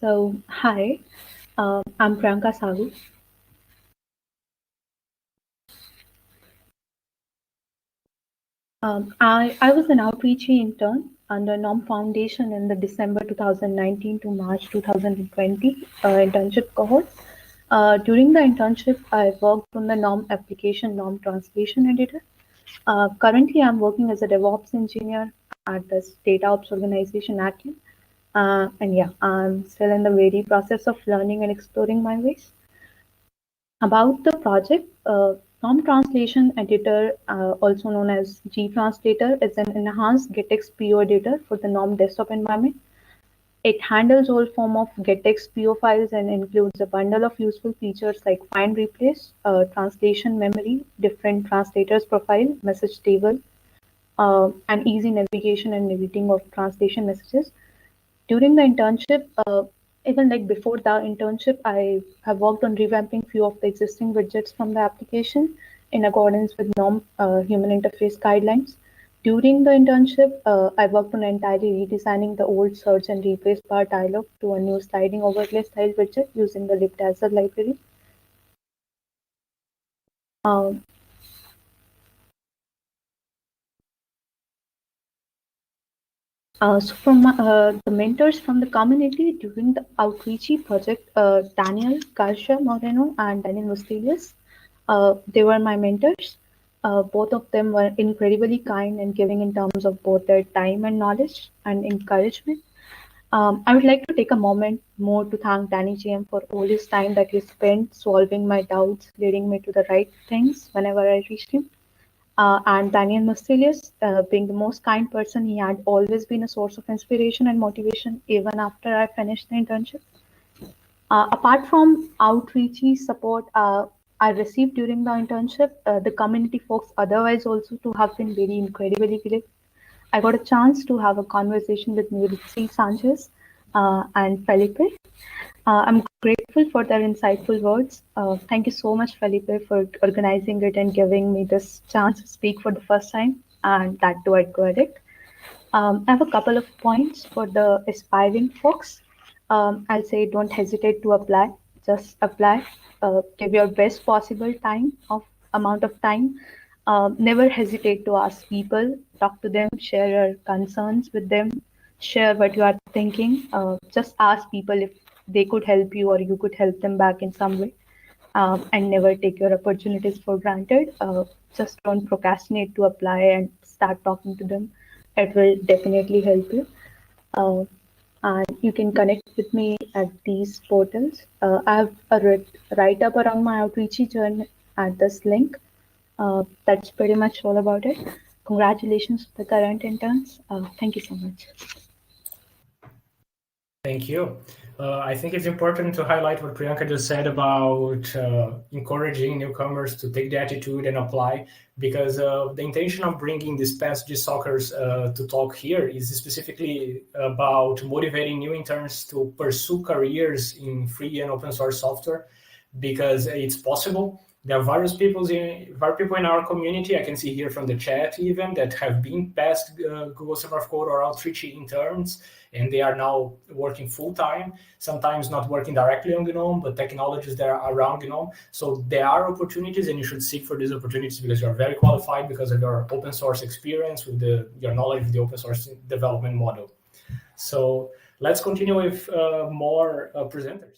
Hi, I'm Priyanka Sahu. I was an outreach intern under NOM Foundation in the December 2019 to March 2020 internship cohort. During the internship, I worked on the NOM application NOM translation editor. Currently, I'm working as a DevOps engineer at this data ops organization, Atlan. And yeah, I'm still in the very process of learning and exploring my ways. About the project, Norm Translation Editor, also known as G-Translator, is an enhanced GetX PO editor for the Norm desktop environment. It handles all form of GetX PO files and includes a bundle of useful features like find replace, translation memory, different translators profile, message table, and easy navigation and editing of translation messages. During the internship, even like before the internship, I have worked on revamping few of the existing widgets from the application in accordance with norm human interface guidelines. During the internship, I worked on entirely redesigning the old search and replace bar dialog to a new sliding overlay style widget using the libdazzle library. Um, so from the mentors from the community during the outreachy project, Daniel Garcia Moreno and Daniel Mustelius, they were my mentors. Both of them were incredibly kind and giving in terms of both their time and knowledge and encouragement. I would like to take a moment more to thank Danny GM for all his time that he spent solving my doubts, leading me to the right things whenever I reached him. And Daniel Mustelius, being the most kind person, he had always been a source of inspiration and motivation even after I finished the internship. Apart from outreachy support I received during the internship, the community folks otherwise also to have been very incredibly great. I got a chance to have a conversation with Miritzi Sanchez and Felipe. I'm grateful for their insightful words. Thank you so much, Felipe, for organizing it and giving me this chance to speak for the first time, and that too at Goedic. I have a couple of points for the aspiring folks. I'll say don't hesitate to apply. Just apply. Give your best possible time of amount of time. Never hesitate to ask people, talk to them, share your concerns with them, share what you are thinking. Just ask people if they could help you or you could help them back in some way. And never take your opportunities for granted. Just don't procrastinate to apply and start talking to them. It will definitely help you. Uh, and you can connect with me at these portals. I have a write up around my outreachy journey at this link. That's pretty much all about it. Congratulations to the current interns. Thank you so much. Thank you. I think it's important to highlight what Priyanka just said about encouraging newcomers to take the attitude and apply, because the intention of bringing these past GSockers to talk here is specifically about motivating new interns to pursue careers in free and open source software, because it's possible. There are various people in our community, I can see here from the chat even, that have been past Google Summer of Code or outreach interns, and they are now working full-time, sometimes not working directly on GNOME, but technologies that are around GNOME. So there are opportunities, and you should seek for these opportunities because you're very qualified because of your open source experience with your knowledge of the open source development model. So let's continue with more presenters.